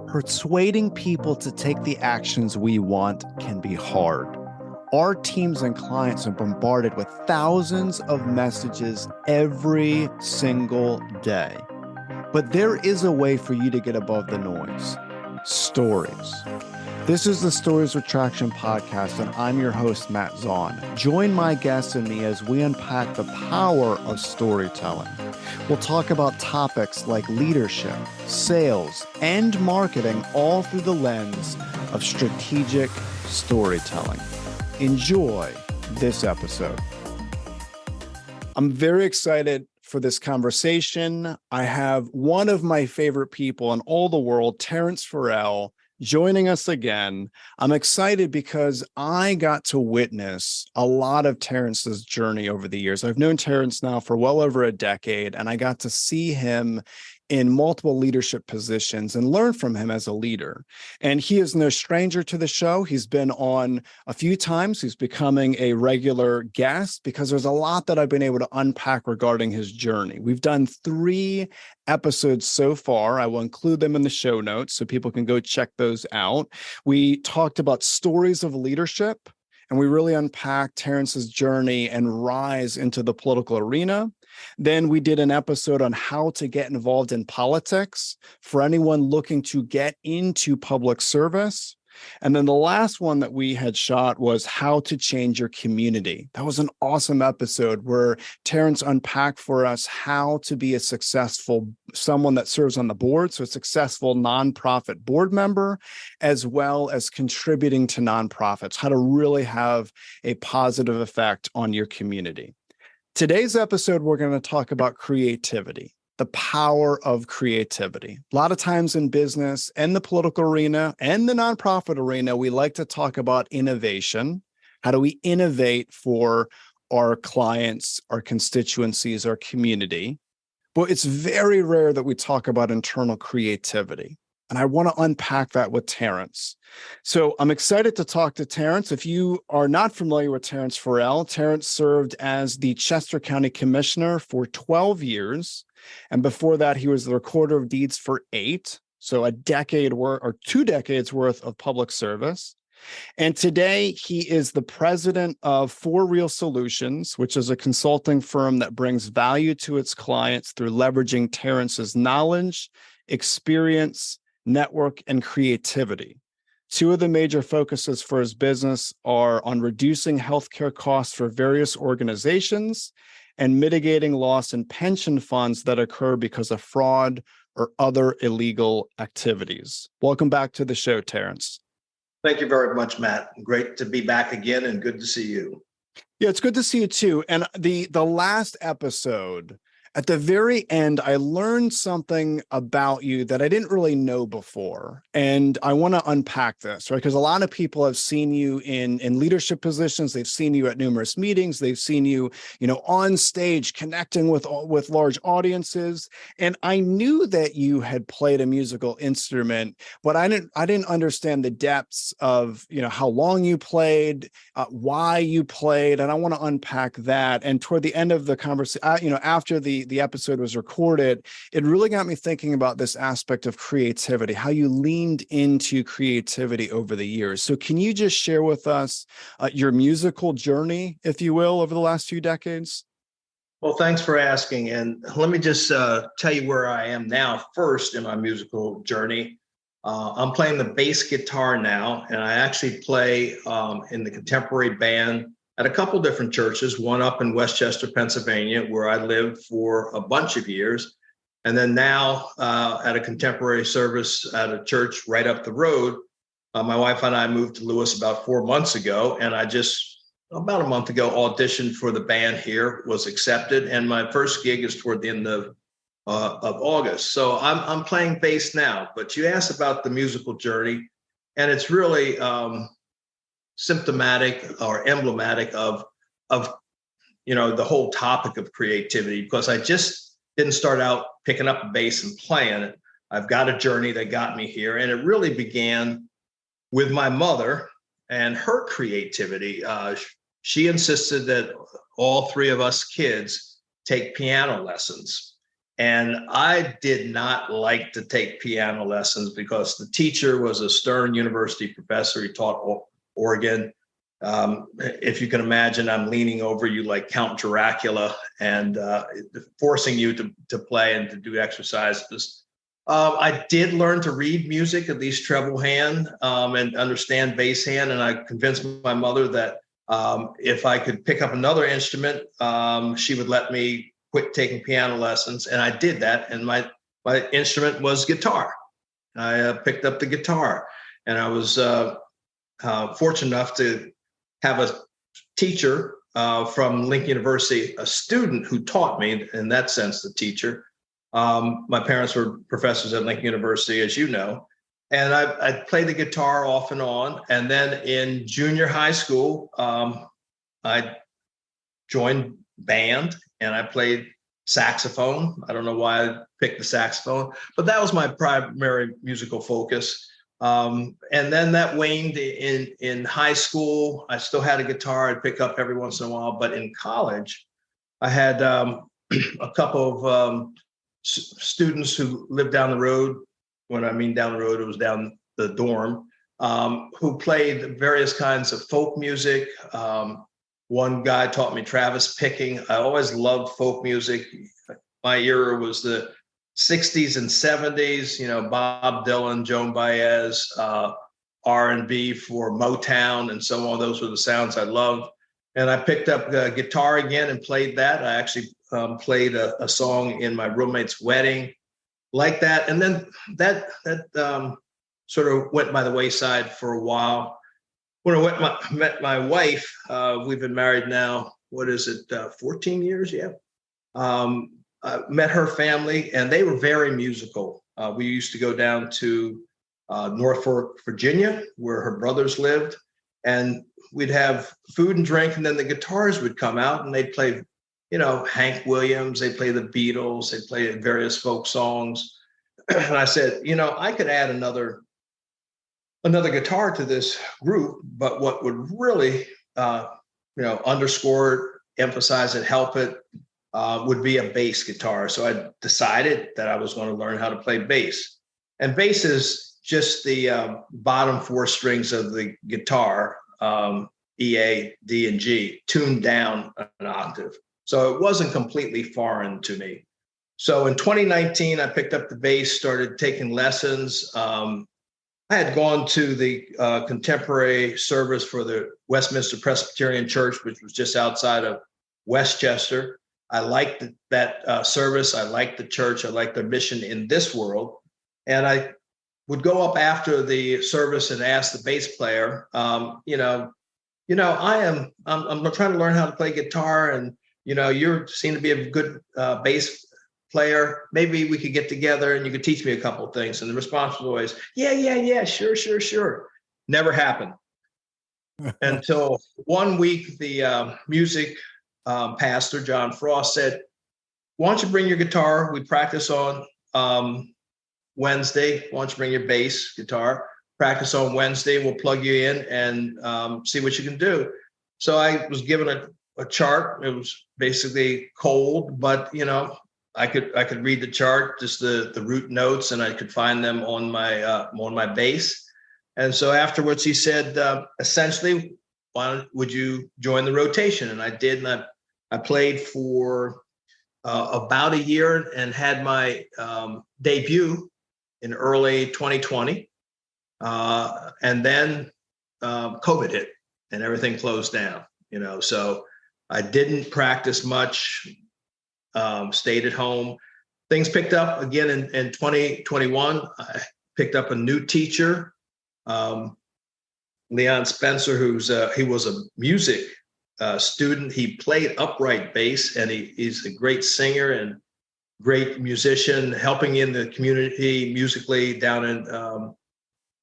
Persuading people to take the actions we want can be hard. Our teams and clients are bombarded with thousands of messages every single day. But there is a way for you to get above the noise. Stories. This is the Stories with Traction podcast, and I'm your host, Matt ZAUN. Join my guests and me as we unpack the power of storytelling. We'll talk about topics like leadership, sales, and marketing, all through the lens of strategic storytelling. Enjoy this episode. I'm very excited for this conversation. I have one of my favorite people in all the world, Terence Farrell, joining us again. I'm excited because I got to witness a lot of Terence's journey over the years. I've known Terence now for well over a decade, and I got to see him in multiple leadership positions and learn from him as a leader. And he is no stranger to the show. He's been on a few times. He's becoming a regular guest because there's a lot that I've been able to unpack regarding his journey. We've done 3 episodes so far. I will include them in the show notes so people can go check those out. We talked about stories of leadership, and we really unpacked Terence's journey and rise into the political arena. Then we did an episode on how to get involved in politics for anyone looking to get into public service. And then the last one that we had shot was how to change your community. That was an awesome episode where Terence unpacked for us how to be a successful someone that serves on the board, so a successful nonprofit board member, as well as contributing to nonprofits, how to really have a positive effect on your community. Today's episode, we're going to talk about creativity, the power of creativity. A lot of times in business and the political arena and the nonprofit arena, we like to talk about innovation. How do we innovate for our clients, our constituencies, our community? But it's very rare that we talk about internal creativity. And I want to unpack that with Terence. So I'm excited to talk to Terence. If you are not familiar with Terence Farrell, Terence served as the Chester County Commissioner for 12 years. And before that, he was the Recorder of Deeds for 8. So a decade or 2 decades worth of public service. And today he is the president of For Real Solutions, which is a consulting firm that brings value to its clients through leveraging Terence's knowledge, experience, network, and creativity. 2 of the major focuses for his business are on reducing healthcare costs for various organizations and mitigating loss in pension funds that occur because of fraud or other illegal activities. Welcome back to the show, Terence. Thank you very much, Matt. Great to be back again and good to see you. Yeah, it's good to see you too. And the last episode, at the very end, I learned something about you that I didn't really know before. And I want to unpack this, right? Because a lot of people have seen you in leadership positions. They've seen you at numerous meetings. They've seen you, on stage connecting with large audiences. And I knew that you had played a musical instrument, but I didn't understand the depths of, how long you played, why you played. And I want to unpack that. And toward the end of the conversation, after the episode was recorded, it really got me thinking about this aspect of creativity, how you leaned into creativity over the years. So can you just share with us your musical journey, if you will, over the last few decades? Well, thanks for asking. And let me just tell you where I am now first in my musical journey. I'm playing the bass guitar now, and I actually play in the contemporary band at a couple different churches, one up in Westchester, Pennsylvania, where I lived for a bunch of years. And then now at a contemporary service at a church right up the road. My wife and I moved to Lewis about 4 months ago, and I just about a month ago auditioned for the band here, was accepted, and my first gig is toward the end of August. So I'm playing bass now. But you asked about the musical journey, and it's really symptomatic or emblematic of the whole topic of creativity, because I just didn't start out picking up a bass and playing it. I've got a journey that got me here, and it really began with my mother and her creativity. She insisted that all 3 of us kids take piano lessons, And I did not like to take piano lessons because the teacher was a stern university professor. He taught organ. If you can imagine, I'm leaning over you like Count Dracula and forcing you to play and to do exercises. I did learn to read music, at least treble hand, and understand bass hand. And I convinced my mother that if I could pick up another instrument, she would let me quit taking piano lessons. And I did that. And my instrument was guitar. I picked up the guitar, and I was fortunate enough to have a teacher from Lincoln University, a student who taught me, in that sense, the teacher. My parents were professors at Lincoln University, as you know, and I played the guitar off and on. And then in junior high school, I joined band and I played saxophone. I don't know why I picked the saxophone, but that was my primary musical focus. And then that waned in high school. I still had a guitar I'd pick up every once in a while, but in college, I had a couple of students who lived down the road. When I mean down the road, it was down the dorm, who played various kinds of folk music. One guy taught me Travis picking. I always loved folk music. My era was the 60s and 70s, you know, Bob Dylan, Joan Baez, R&B for Motown, and so on. Those were the sounds I loved. And I picked up the guitar again and played that. I actually played a song in my roommate's wedding like that. And then that sort of went by the wayside for a while. When I met my wife, we've been married now, 14 years? Yeah. I met her family, and they were very musical. We used to go down to Norfolk, Virginia, where her brothers lived, and we'd have food and drink, and then the guitars would come out, and they'd play, you know, Hank Williams, they'd play the Beatles, they'd play various folk songs. And I said, you know, I could add another guitar to this group, but what would really, underscore it, emphasize it, help it, would be a bass guitar. So I decided that I was going to learn how to play bass. And bass is just the bottom four strings of the guitar, E, A, D, and G, tuned down an octave. So it wasn't completely foreign to me. So in 2019, I picked up the bass, started taking lessons. I had gone to the contemporary service for the Westminster Presbyterian Church, which was just outside of Westchester. I liked that service. I liked the church. I liked their mission in this world. And I would go up after the service and ask the bass player, I'm trying to learn how to play guitar, and you seem to be a good bass player. Maybe we could get together and you could teach me a couple of things. And the response was always, yeah, sure. Never happened. Until one week, the music pastor, John Frost, said, why don't you bring your guitar? We practice on Wednesday. Why don't you bring your bass guitar? Practice on Wednesday. We'll plug you in and see what you can do. So I was given a chart. It was basically cold, but I could read the chart, just the root notes, and I could find them on my bass. And so afterwards, he said, essentially, would you join the rotation? And I did, and I played for about a year and had my debut in early 2020. And then COVID hit and everything closed down, so I didn't practice much, stayed at home. Things picked up again in 2021. I picked up a new teacher, Leon Spencer, he was a music student. He played upright bass, and he's a great singer and great musician, helping in the community musically down in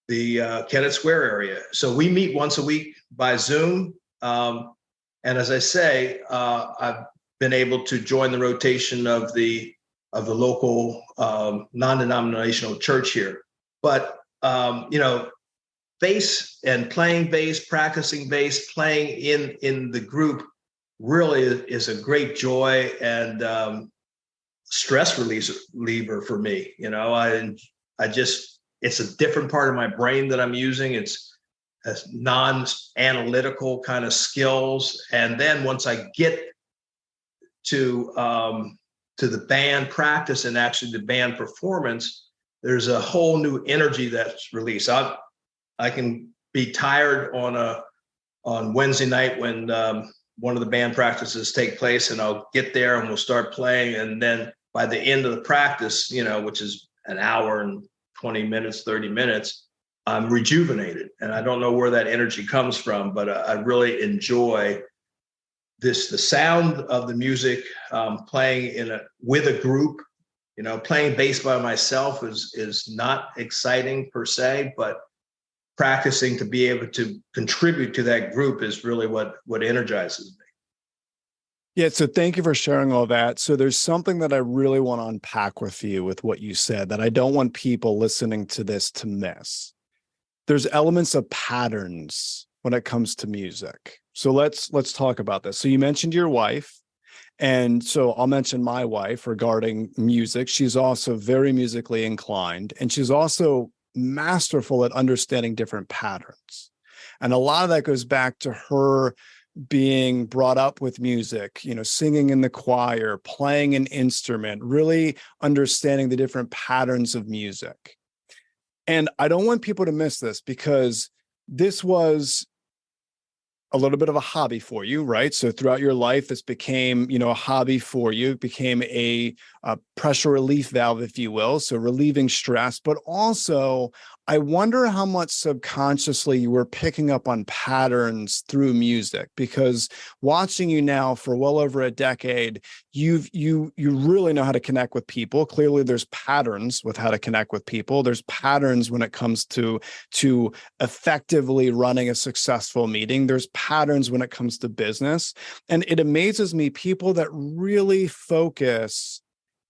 the Kennett Square area. So we meet once a week by Zoom. And as I say, I've been able to join the rotation of the local non-denominational church here. But bass and playing bass, practicing bass, playing in the group really is a great joy and stress reliever for me. You know, I just, it's a different part of my brain that I'm using. It's non-analytical kind of skills. And then once I get to the band practice and actually the band performance, there's a whole new energy that's released. I can be tired on Wednesday night when one of the band practices take place, and I'll get there and we'll start playing. And then by the end of the practice, you know, which is an hour and 20 minutes, 30 minutes, I'm rejuvenated. And I don't know where that energy comes from, but I really enjoy the sound of the music, playing with a group. You know, playing bass by myself is not exciting per se, but practicing to be able to contribute to that group is really what energizes me. Yeah, so thank you for sharing all that. So there's something that I really want to unpack with you with what you said that I don't want people listening to this to miss. There's elements of patterns when it comes to music. So let's talk about this. So you mentioned your wife, and so I'll mention my wife regarding music. She's also very musically inclined, and she's also masterful at understanding different patterns. And a lot of that goes back to her being brought up with music, you know, singing in the choir, playing an instrument, really understanding the different patterns of music. And I don't want people to miss this, because this was a little bit of a hobby for you, right? So throughout your life, this became, you know, a hobby for you. It became a pressure relief valve, if you will. So relieving stress, but also I wonder how much subconsciously you were picking up on patterns through music, because watching you now for well over a decade, you really know how to connect with people. Clearly there's patterns with how to connect with people. There's patterns when it comes to effectively running a successful meeting. There's patterns when it comes to business. And it amazes me, people that really focus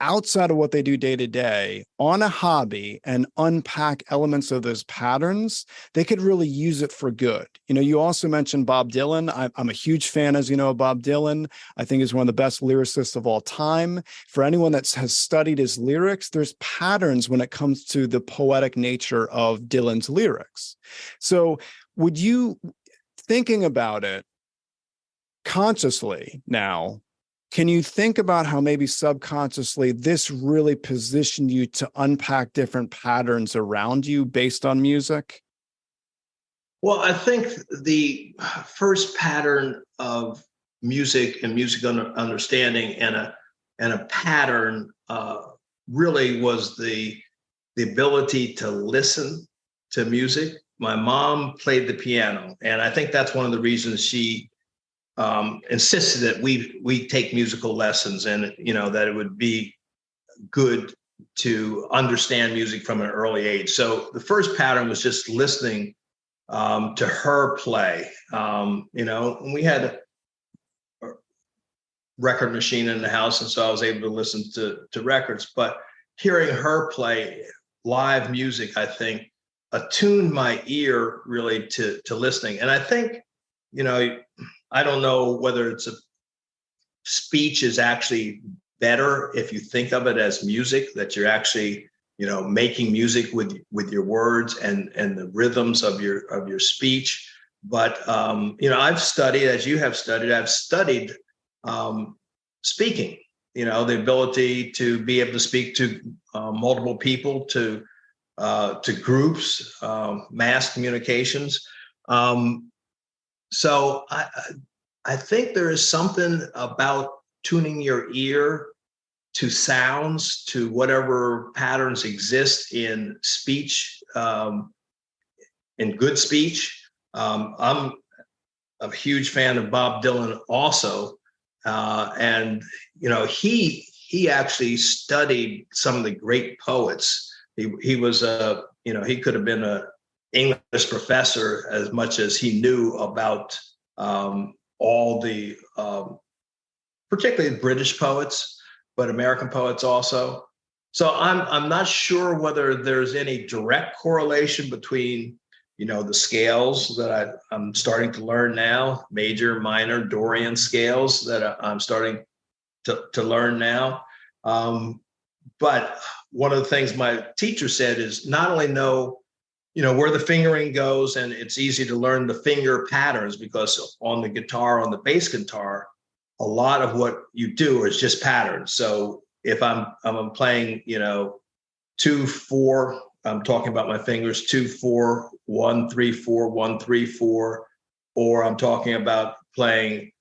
outside of what they do day to day on a hobby and unpack elements of those patterns, they could really use it for good. You know, you also mentioned Bob Dylan. I'm a huge fan, as you know, of Bob Dylan. I think he's one of the best lyricists of all time. For anyone that has studied his lyrics, there's patterns when it comes to the poetic nature of Dylan's lyrics. So would you, thinking about it consciously now, can you think about how maybe subconsciously this really positioned you to unpack different patterns around you based on music? Well, I think the first pattern of music and music understanding and a pattern really was the ability to listen to music. My mom played the piano, and I think that's one of the reasons she insisted that we take musical lessons, and you know that it would be good to understand music from an early age. So the first pattern was just listening to her play. You know, and we had a record machine in the house, and so I was able to listen to records. But hearing her play live music, I think, attuned my ear really to listening. And I think, you know, I don't know whether it's speech is actually better if you think of it as music, that you're actually, you know, making music with your words and the rhythms of your speech. But you know, I've studied, as you have studied, I've studied speaking. You know, the ability to be able to speak to multiple people, to groups, mass communications. So I think there is something about tuning your ear to sounds, to whatever patterns exist in speech, in good speech. I'm a huge fan of Bob Dylan also. And, you know, he actually studied some of the great poets. He was you know, he could have been an English professor as much as he knew about all the, particularly British poets, but American poets also. So I'm not sure whether there's any direct correlation between, you know, the scales that I'm starting to learn now, major, minor, Dorian scales that I'm starting to learn now. But one of the things my teacher said is not only know, where the fingering goes, and it's easy to learn the finger patterns because on the guitar, on the bass guitar, a lot of what you do is just patterns. So if I'm playing, 2-4, I'm talking about my fingers, 2-4, 1-3-4, 1-3-4, or I'm talking about playing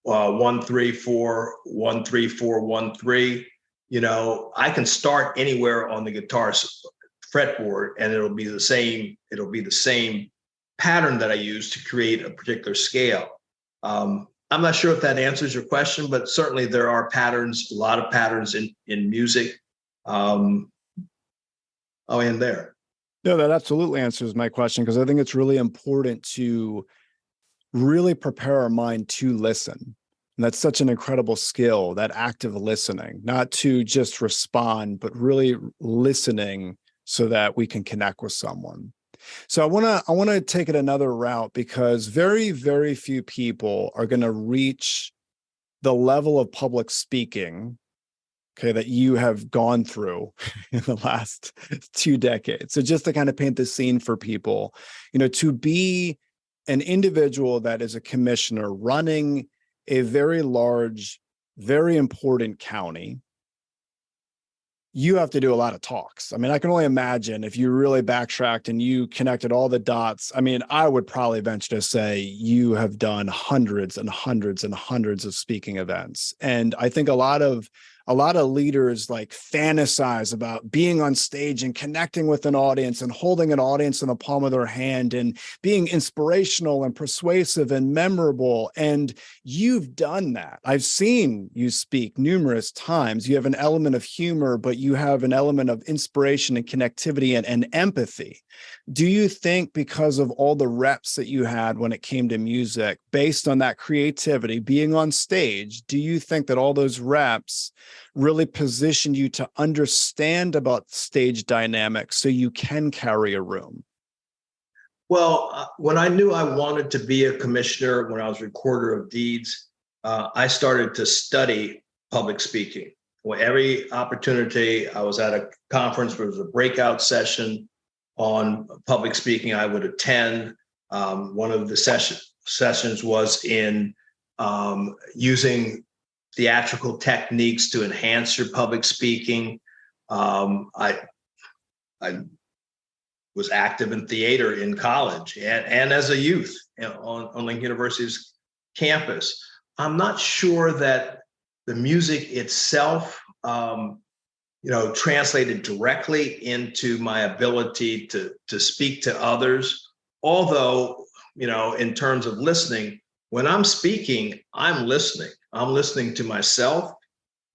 1-3-4, 1-3-4, 1-3. I can start anywhere on the guitar fretboard, and it'll be the same pattern that I use to create a particular scale. I'm not sure if that answers your question, but certainly there are patterns, a lot of patterns in music. I'll end there. No, that absolutely answers my question, because I think it's really important to really prepare our mind to listen. And that's such an incredible skill, that active listening, not to just respond, but really listening so that we can connect with someone. So I want to take it another route, because very, very few people are going to reach the level of public speaking, okay, that you have gone through in the last 2 decades. So just to kind of paint the scene for people, to be an individual that is a commissioner running a very large, very important county, you have to do a lot of talks. I mean, I can only imagine if you really backtracked and you connected all the dots. I mean, I would probably venture to say you have done hundreds and hundreds and hundreds of speaking events. And I think a lot of leaders like fantasize about being on stage and connecting with an audience and holding an audience in the palm of their hand and being inspirational and persuasive and memorable. And you've done that. I've seen you speak numerous times. You have an element of humor, but you have an element of inspiration and connectivity and empathy. Do you think, because of all the reps that you had when it came to music, based on that creativity, being on stage, do you think that all those reps really positioned you to understand about stage dynamics so you can carry a room? Well, when I knew I wanted to be a commissioner, when I was recorder of deeds, I started to study public speaking. Well, every opportunity, I was at a conference where there was a breakout session on public speaking, I would attend. One of the sessions was in using theatrical techniques to enhance your public speaking. I was active in theater in college and as a youth on Lincoln University's campus. I'm not sure that the music itself translated directly into my ability to speak to others. Although, in terms of listening, when I'm speaking, I'm listening. I'm listening to myself.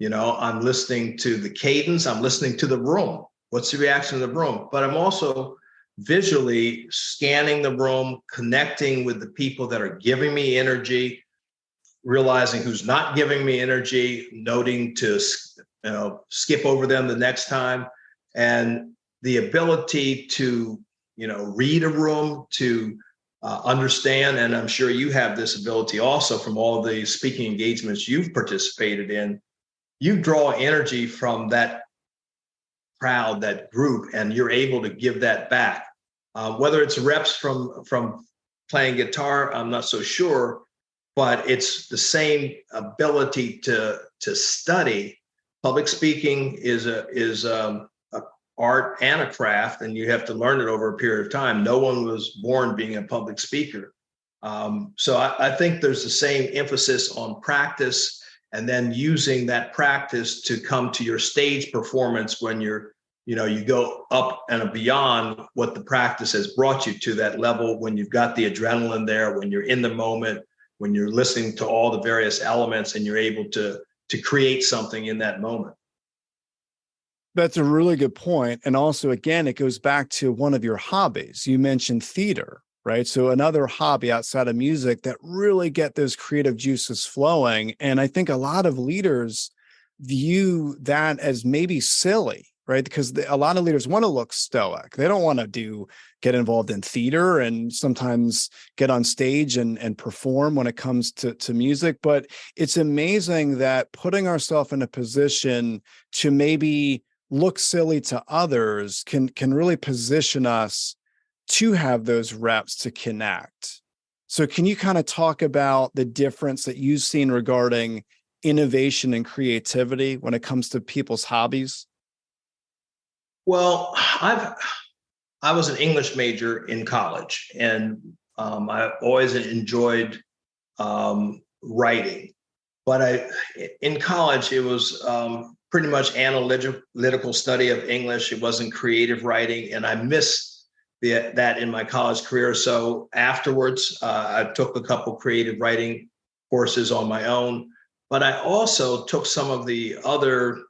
I'm listening to the cadence. I'm listening to the room. What's the reaction of the room? But I'm also visually scanning the room, connecting with the people that are giving me energy, realizing who's not giving me energy, noting to skip over them the next time. And the ability to, read a room, to understand, and I'm sure you have this ability also from all the speaking engagements you've participated in, you draw energy from that crowd, that group, and you're able to give that back. Whether it's reps from playing guitar, I'm not so sure, but it's the same ability to study. Public speaking is a art and a craft, and you have to learn it over a period of time. No one was born being a public speaker. So I think there's the same emphasis on practice, and then using that practice to come to your stage performance when you go up and beyond what the practice has brought you to, that level when you've got the adrenaline there, when you're in the moment, when you're listening to all the various elements and you're able to create something in that moment. That's a really good point. And also, again, it goes back to one of your hobbies. You mentioned theater, right? So another hobby outside of music that really get those creative juices flowing. And I think a lot of leaders view that as maybe silly, right? Because a lot of leaders want to look stoic. They don't want to get involved in theater and sometimes get on stage and perform when it comes to music. But it's amazing that putting ourselves in a position to maybe look silly to others can really position us to have those reps to connect. So can you kind of talk about the difference that you've seen regarding innovation and creativity when it comes to people's hobbies? Well, I was an English major in college, and I always enjoyed writing. But in college, it was pretty much analytical study of English. It wasn't creative writing, and I missed that in my college career. So afterwards, I took a couple creative writing courses on my own, but I also took some of the other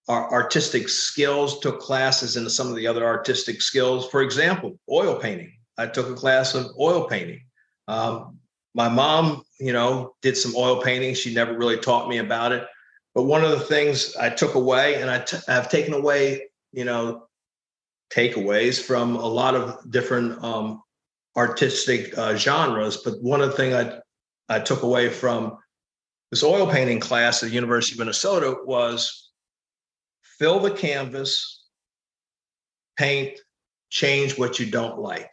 artistic skills, took classes in some of the other artistic skills. For example, oil painting. I took a class of oil painting. My mom, did some oil painting. She never really taught me about it. But one of the things I took away, and I've taken away, takeaways from a lot of different artistic genres. But one of the things I took away from this oil painting class at the University of Minnesota was fill the canvas, paint, change what you don't like.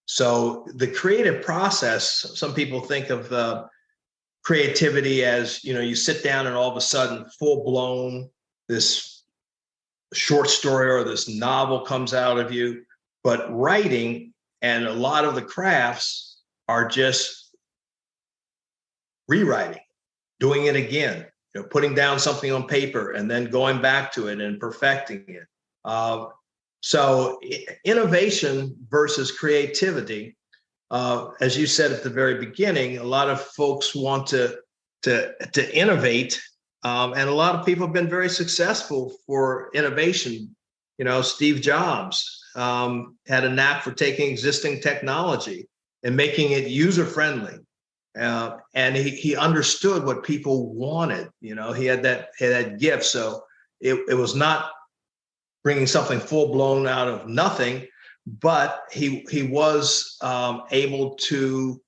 So the creative process, some people think of creativity as, you sit down and all of a sudden full blown, this short story or this novel comes out of you. But writing and a lot of the crafts are just rewriting, doing it again, putting down something on paper and then going back to it and perfecting it. So innovation versus creativity, as you said at the very beginning, a lot of folks want to innovate, and a lot of people have been very successful for innovation. Steve Jobs had a knack for taking existing technology and making it user-friendly. And he understood what people wanted. He had that gift. So it was not bringing something full blown out of nothing, but he was able to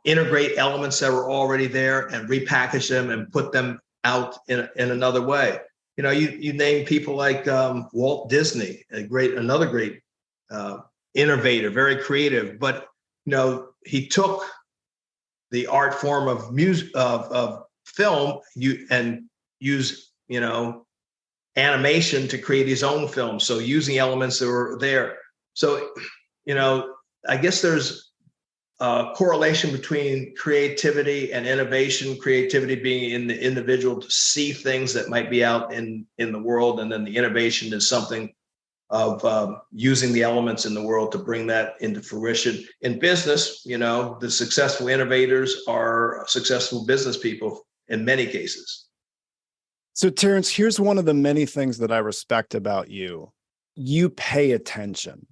integrate elements that were already there and repackage them and put them out in another way. You name people like Walt Disney, another great innovator, very creative. But he took the art form of music of film and used animation to create his own film. So using elements that were there. So I guess there's a correlation between creativity and innovation. Creativity being in the individual to see things that might be out in the world, and then the innovation is something of using the elements in the world to bring that into fruition. In business, the successful innovators are successful business people in many cases. So Terence, here's one of the many things that I respect about you. You pay attention.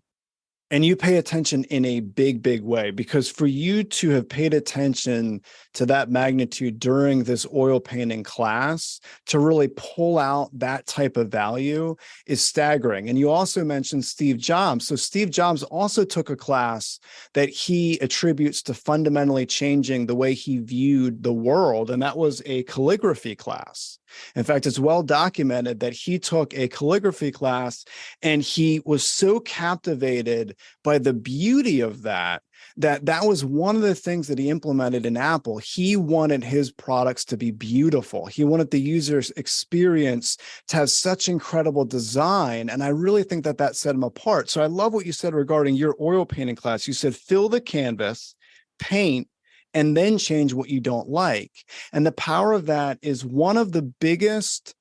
And you pay attention in a big, big way, because for you to have paid attention to that magnitude during this oil painting class, to really pull out that type of value is staggering. And you also mentioned Steve Jobs. So Steve Jobs also took a class that he attributes to fundamentally changing the way he viewed the world. And that was a calligraphy class. In fact, it's well documented that he took a calligraphy class and he was so captivated by the beauty of that was one of the things that he implemented in Apple. He wanted his products to be beautiful. He wanted the user's experience to have such incredible design. And I really think that set him apart. So I love what you said regarding your oil painting class. You said, fill the canvas, paint, and then change what you don't like. And the power of that is one of the biggest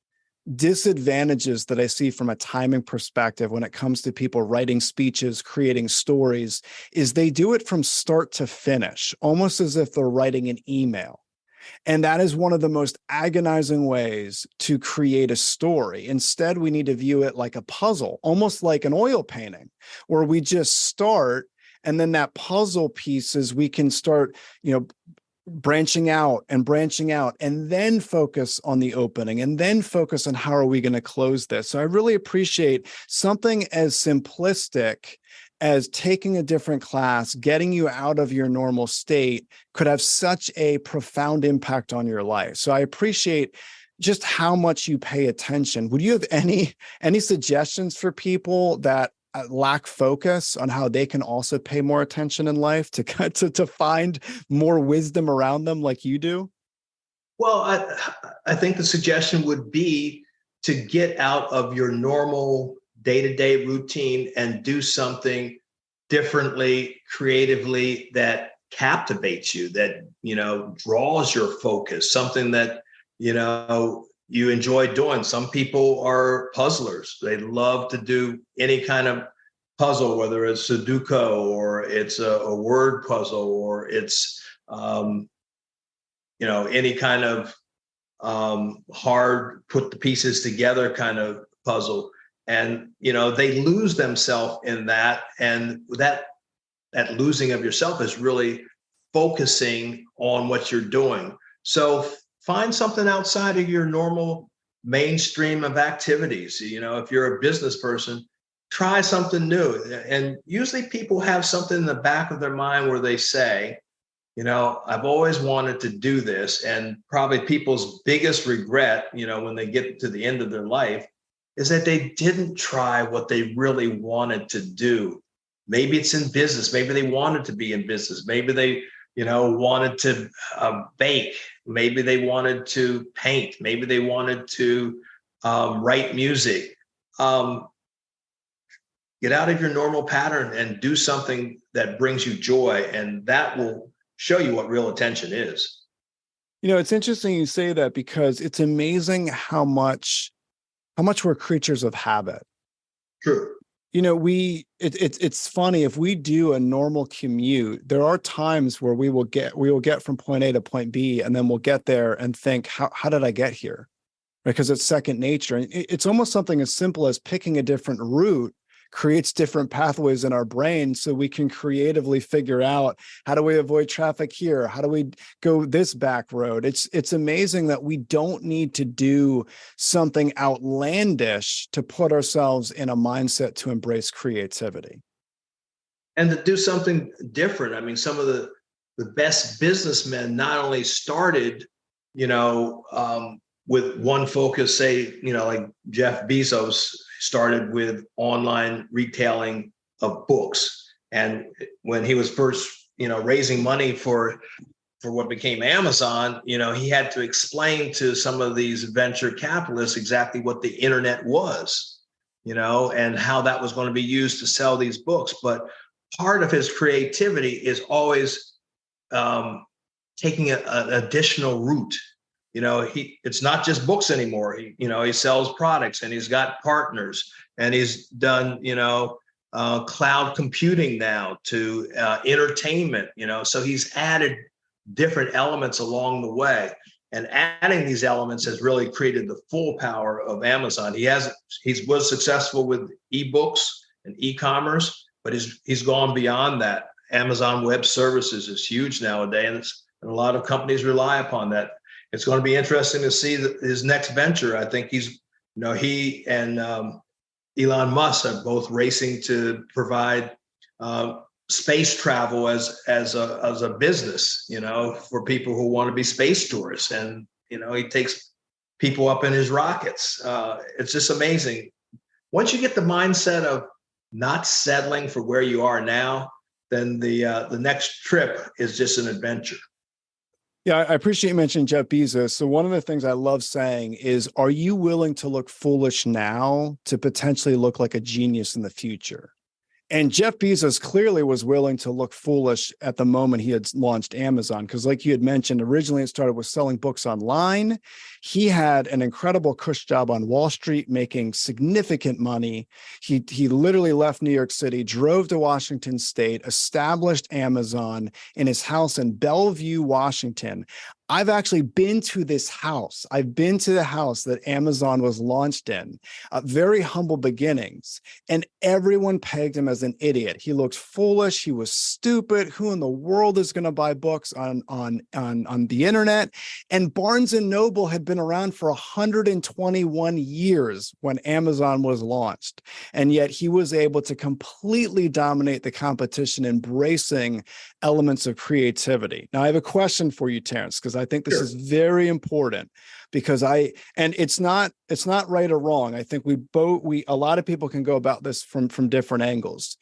disadvantages that I see from a timing perspective when it comes to people writing speeches, creating stories, is they do it from start to finish, almost as if they're writing an email. And that is one of the most agonizing ways to create a story. Instead, we need to view it like a puzzle, almost like an oil painting, where we just start, and then that puzzle pieces, we can start, branching out and then focus on the opening and then focus on how are we going to close this. So I really appreciate something as simplistic as taking a different class, getting you out of your normal state could have such a profound impact on your life. So I appreciate just how much you pay attention. Would you have any suggestions for people that lack focus on how they can also pay more attention in life to find more wisdom around them like you do? Well, I think the suggestion would be to get out of your normal day-to-day routine and do something differently, creatively, that captivates you, that, draws your focus, something that, you enjoy doing. Some people are puzzlers. They love to do any kind of puzzle, whether it's Sudoku or it's a word puzzle or it's, any kind of hard put the pieces together kind of puzzle. And, they lose themselves in that. And that losing of yourself is really focusing on what you're doing. So find something outside of your normal mainstream of activities. If you're a business person, try something new. And usually people have something in the back of their mind where they say, I've always wanted to do this. And probably people's biggest regret, when they get to the end of their life, is that they didn't try what they really wanted to do. Maybe it's in business. Maybe they wanted to be in business. Maybe they, wanted to bake. Maybe they wanted to paint. Maybe they wanted to write music. Get out of your normal pattern and do something that brings you joy, and that will show you what real attention is. It's interesting you say that, because it's amazing how much we're creatures of habit. True. It's funny, if we do a normal commute, there are times where we will get from point A to point B, and then we'll get there and think, how did I get here? Because it's second nature. And it's almost something as simple as picking a different route creates different pathways in our brain, so we can creatively figure out, how do we avoid traffic here? How do we go this back road? It's amazing that we don't need to do something outlandish to put ourselves in a mindset to embrace creativity. And to do something different. I mean, some of the best businessmen not only started, with one focus, say, like Jeff Bezos started with online retailing of books. And when he was first, raising money for what became Amazon, he had to explain to some of these venture capitalists exactly what the internet was, and how that was going to be used to sell these books. But part of his creativity is always taking an additional route. It's not just books anymore. He sells products, and he's got partners, and he's done, cloud computing now to entertainment, so he's added different elements along the way, and adding these elements has really created the full power of Amazon. He was successful with ebooks and e-commerce, but he's gone beyond that. Amazon Web Services is huge nowadays, and a lot of companies rely upon that. It's going to be interesting to see his next venture. I think he and Elon Musk are both racing to provide space travel as a business, for people who want to be space tourists. And, he takes people up in his rockets. It's just amazing. Once you get the mindset of not settling for where you are now, then the next trip is just an adventure. Yeah, I appreciate you mentioning Jeff Bezos. So one of the things I love saying is, are you willing to look foolish now to potentially look like a genius in the future? And Jeff Bezos clearly was willing to look foolish at the moment he had launched Amazon, because like you had mentioned, originally it started with selling books online. He had an incredible cush job on Wall Street, making significant money. He literally left New York City, drove to Washington State, established Amazon in his house in Bellevue, Washington. I've actually been to this house. I've been to the house that Amazon was launched in, very humble beginnings. And everyone pegged him as an idiot. He looked foolish. He was stupid. Who in the world is going to buy books on the internet? And Barnes and Noble had been around for 121 years when Amazon was launched. And yet he was able to completely dominate the competition, embracing elements of creativity. Now, I have a question for you, Terence, because I think this is very important, because and it's not right or wrong. I think a lot of people can go about this from different angles.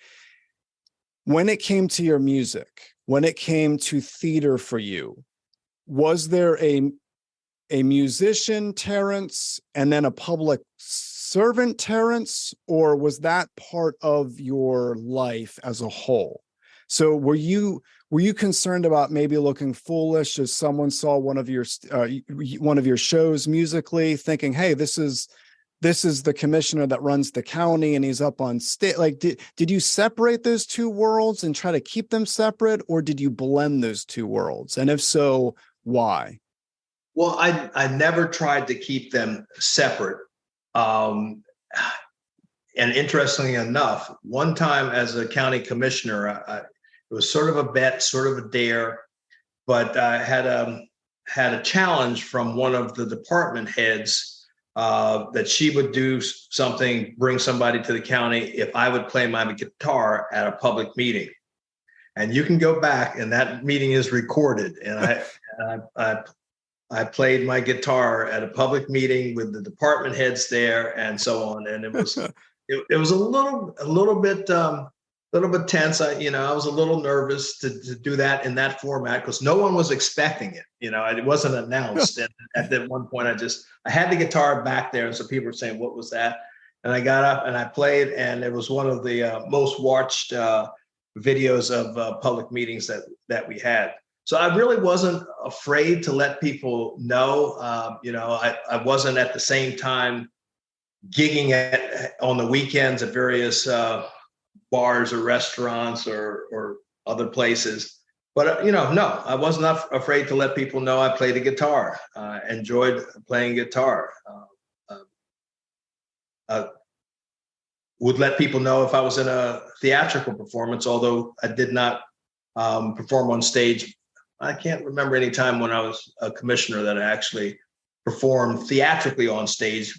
When it came to your music, when it came to theater for you, was there a musician Terence and then a public servant Terence, or was that part of your life as a whole? So were you concerned about maybe looking foolish as someone saw one of your shows musically, thinking, hey, this is the commissioner that runs the county and he's up on stage? Like, did you separate those two worlds and try to keep them separate, or did you blend those two worlds? And if so, why? Well, I never tried to keep them separate. And interestingly enough, one time as a county commissioner, it was sort of a bet, sort of a dare, but I had a challenge from one of the department heads that she would do something, bring somebody to the county if I would play my guitar at a public meeting. And you can go back, and that meeting is recorded. And I played my guitar at a public meeting with the department heads there, and so on. And it was it was a little bit tense. I was a little nervous to do that in that format because no one was expecting it. It wasn't announced. And at that one point, I had the guitar back there, and so people were saying, "What was that?" And I got up and I played, and it was one of the most watched videos of public meetings that we had. So I really wasn't afraid to let people know. I wasn't at the same time gigging on the weekends at various bars or restaurants or other places. But, no, I was not afraid to let people know I played the guitar, enjoyed playing guitar. Would let people know if I was in a theatrical performance, although I did not perform on stage. I can't remember any time when I was a commissioner that I actually performed theatrically on stage.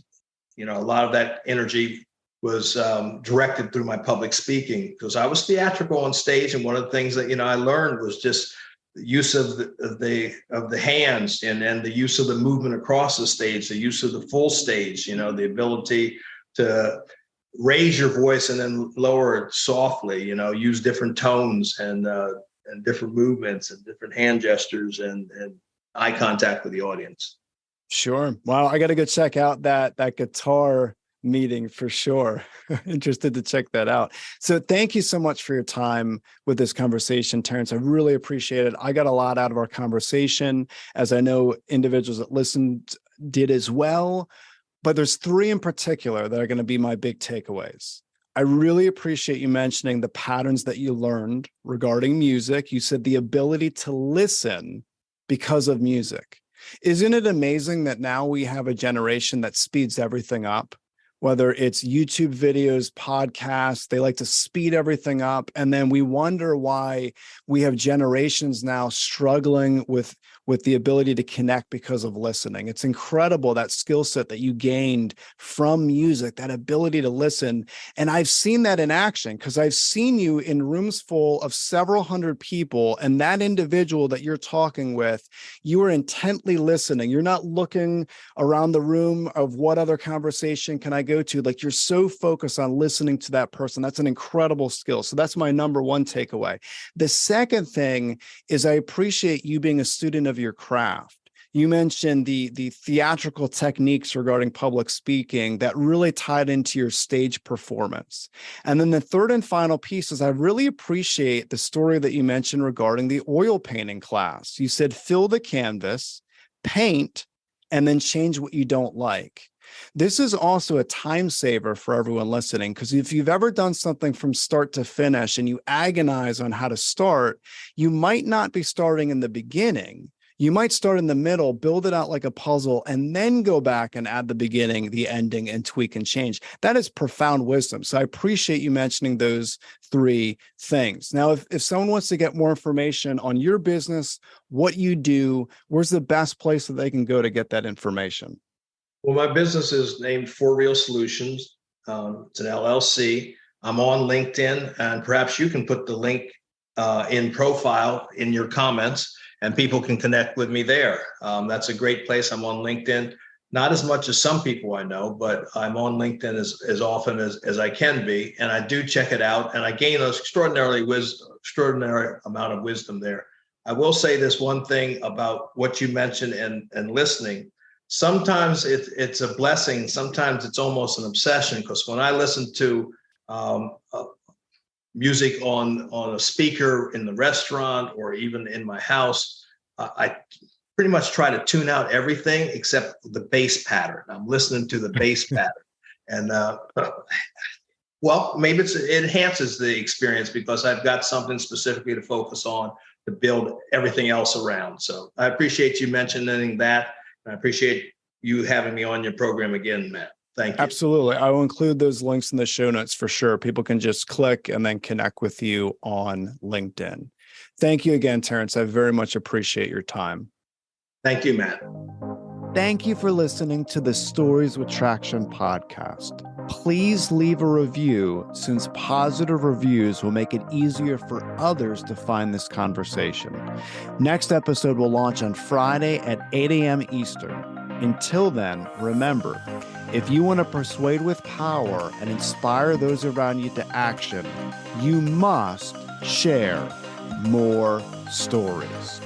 A lot of that energy was directed through my public speaking because I was theatrical on stage. And one of the things that, I learned was just the use of the hands and the use of the movement across the stage, the use of the full stage, the ability to raise your voice and then lower it softly, use different tones and different movements and different hand gestures and eye contact with the audience. Sure. Wow. I got to go check out that guitar meeting for sure. Interested to check that out. So thank you so much for your time with this conversation, Terence. I really appreciate it. I got a lot out of our conversation, as I know individuals that listened did as well. But there's three in particular that are going to be my big takeaways. I really appreciate you mentioning the patterns that you learned regarding music. You said the ability to listen because of music. Isn't it amazing that now we have a generation that speeds everything up? Whether it's YouTube videos, podcasts, they like to speed everything up. And then we wonder why we have generations now struggling with the ability to connect because of listening. It's incredible, that skill set that you gained from music, that ability to listen. And I've seen that in action because I've seen you in rooms full of several hundred people, and that individual that you're talking with, you are intently listening. You're not looking around the room of what other conversation can I go to. Like, you're so focused on listening to that person. That's an incredible skill. So that's my number one takeaway. The second thing is I appreciate you being a student of your craft. You mentioned the theatrical techniques regarding public speaking that really tied into your stage performance. And then the third and final piece is I really appreciate the story that you mentioned regarding the oil painting class. You said fill the canvas, paint, and then change what you don't like. This is also a time saver for everyone listening, because if you've ever done something from start to finish and you agonize on how to start, you might not be starting in the beginning. You might start in the middle, build it out like a puzzle, and then go back and add the beginning, the ending, and tweak and change. That is profound wisdom. So I appreciate you mentioning those three things. Now, if someone wants to get more information on your business, what you do, where's the best place that they can go to get that information? Well, my business is named For Real Solutions. It's an LLC. I'm on LinkedIn, and perhaps you can put the link in profile in your comments, and people can connect with me there. That's a great place. I'm on LinkedIn, not as much as some people I know, but I'm on LinkedIn as often as I can be, and I do check it out, and I gain an extraordinary amount of wisdom there. I will say this one thing about what you mentioned and listening. Sometimes it's a blessing. Sometimes it's almost an obsession, because when I listen to music on a speaker in the restaurant or even in my house, I pretty much try to tune out everything except the bass pattern. I'm listening to the bass pattern. And well, maybe it enhances the experience because I've got something specifically to focus on to build everything else around. So I appreciate you mentioning that. I appreciate you having me on your program again, Matt. Thank you. Absolutely. I will include those links in the show notes for sure. People can just click and then connect with you on LinkedIn. Thank you again, Terrence. I very much appreciate your time. Thank you, Matt. Thank you for listening to the Stories with Traction podcast. Please leave a review, since positive reviews will make it easier for others to find this conversation. Next episode will launch on Friday at 8 a.m. Eastern. Until then, remember, if you want to persuade with power and inspire those around you to action, you must share more stories.